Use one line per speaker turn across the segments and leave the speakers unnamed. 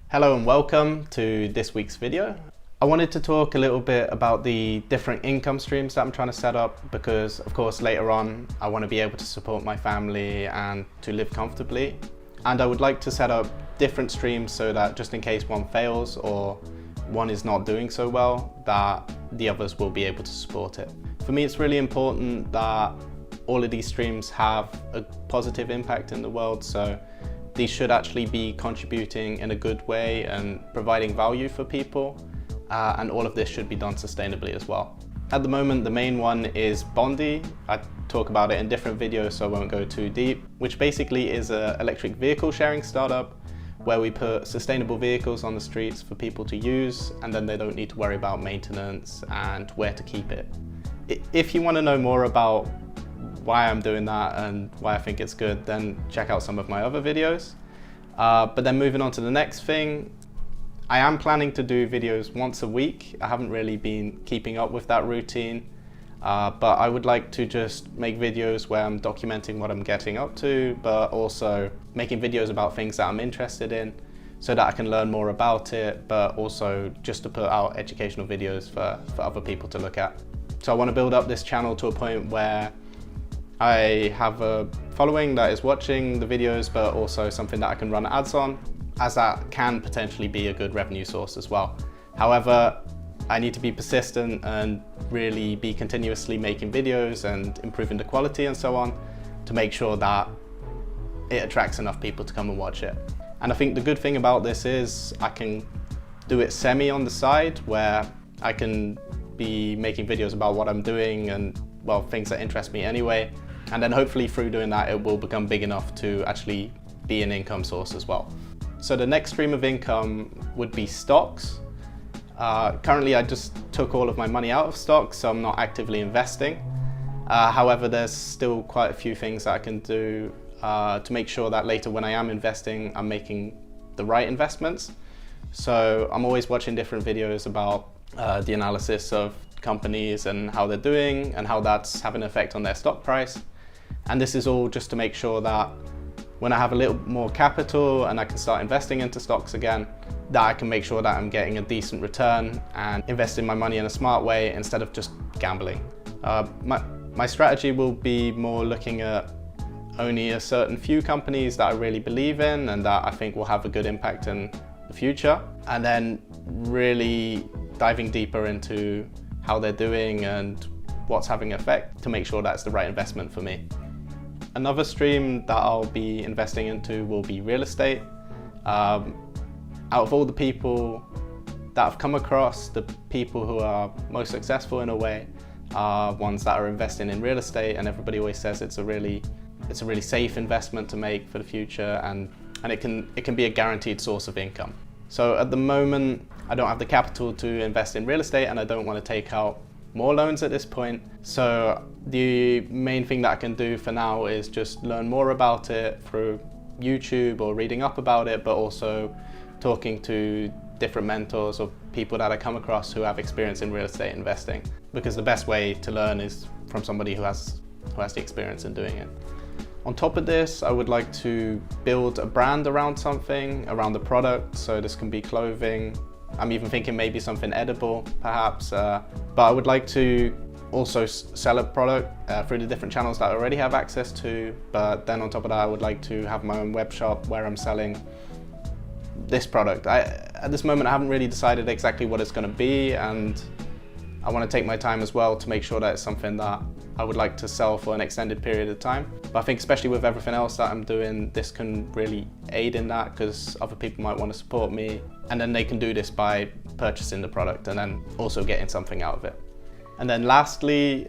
Hello and welcome to this week's video. I wanted to talk a little bit about the different income streams that I'm trying to set up because, of course, later on I want to be able to support my family and to live comfortably. And I would like to set up different streams so that just in case one fails or one is not doing so well, that the others will be able to support it. For me, it's really important that all of these streams have a positive impact in the world, so these should actually be contributing in a good way and providing value for people, and all of this should be done sustainably as well. At the moment, the main one is Bondi. I talk about it in different videos, so I won't go too deep, which basically is an electric vehicle sharing startup where we put sustainable vehicles on the streets for people to use, and then they don't need to worry about maintenance and where to keep it. If you want to know more about why I'm doing that and why I think it's good, then check out some of my other videos. But then moving on to the next thing, I am planning to do videos once a week. I haven't really been keeping up with that routine, but I would like to just make videos where I'm documenting what I'm getting up to, but also making videos about things that I'm interested in so that I can learn more about it, but also just to put out educational videos for other people to look at. So I want to build up this channel to a point where I have a following that is watching the videos, but also something that I can run ads on, as that can potentially be a good revenue source as well. However, I need to be persistent and really be continuously making videos and improving the quality and so on to make sure that it attracts enough people to come and watch it. And I think the good thing about this is I can do it semi on the side, where I can be making videos about what I'm doing and, well, things that interest me anyway. And then hopefully through doing that, it will become big enough to actually be an income source as well. So the next stream of income would be stocks. Currently, I just took all of my money out of stocks, so I'm not actively investing. However, there's still quite a few things that I can do to make sure that later when I am investing, I'm making the right investments. So I'm always watching different videos about the analysis of companies and how they're doing and how that's having an effect on their stock price. And this is all just to make sure that when I have a little more capital and I can start investing into stocks again, that I can make sure that I'm getting a decent return and investing my money in a smart way instead of just gambling. My strategy will be more looking at only a certain few companies that I really believe in and that I think will have a good impact in the future, and then really diving deeper into how they're doing and what's having an effect to make sure that's the right investment for me. Another stream that I'll be investing into will be real estate. Out of all the people that I've come across, the people who are most successful in a way are ones that are investing in real estate, and everybody always says it's a really safe investment to make for the future, and it can be a guaranteed source of income. So at the moment, I don't have the capital to invest in real estate and I don't want to take out more loans at this point. So the main thing that I can do for now is just learn more about it through YouTube or reading up about it, but also talking to different mentors or people that I come across who have experience in real estate investing, because the best way to learn is from somebody who has the experience in doing it. On top of this, I would like to build a brand around something, around the product. So this can be clothing. I'm even thinking maybe something edible, perhaps. But I would like to also sell a product through the different channels that I already have access to. But then on top of that, I would like to have my own web shop where I'm selling this product. At this moment, I haven't really decided exactly what it's going to be, and I want to take my time as well to make sure that it's something that I would like to sell for an extended period of time. But I think especially with everything else that I'm doing, this can really aid in that, because other people might want to support me, and then they can do this by purchasing the product and then also getting something out of it. And then lastly,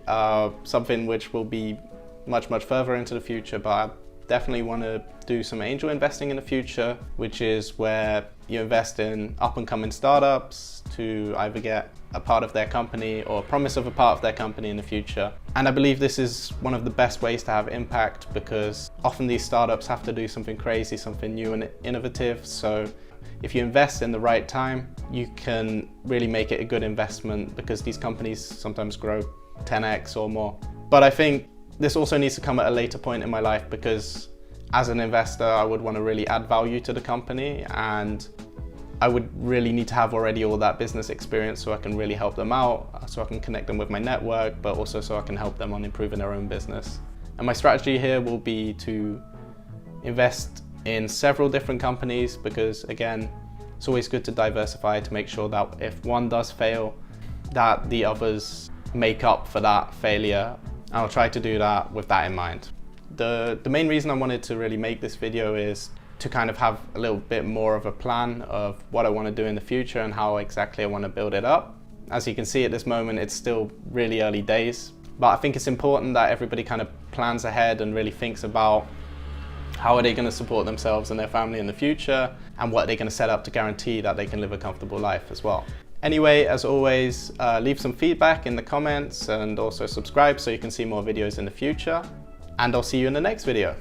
something which will be much further into the future, but I definitely want to do some angel investing in the future, which is where you invest in up-and-coming startups to either get a part of their company or a promise of a part of their company in the future. And I believe this is one of the best ways to have impact, because often these startups have to do something crazy, something new and innovative. So if you invest in the right time, you can really make it a good investment, because these companies sometimes grow 10x or more. But I think this also needs to come at a later point in my life, because as an investor, I would want to really add value to the company, and I would really need to have already all that business experience so I can really help them out, so I can connect them with my network, but also so I can help them on improving their own business. And my strategy here will be to invest in several different companies because, again, it's always good to diversify to make sure that if one does fail, that the others make up for that failure. I'll try to do that with that in mind. The main reason I wanted to really make this video is to kind of have a little bit more of a plan of what I want to do in the future and how exactly I want to build it up. As you can see at this moment, it's still really early days, but I think it's important that everybody kind of plans ahead and really thinks about how are they going to support themselves and their family in the future, and what they're going to set up to guarantee that they can live a comfortable life as well. Anyway, as always, leave some feedback in the comments and also subscribe so you can see more videos in the future. And I'll see you in the next video.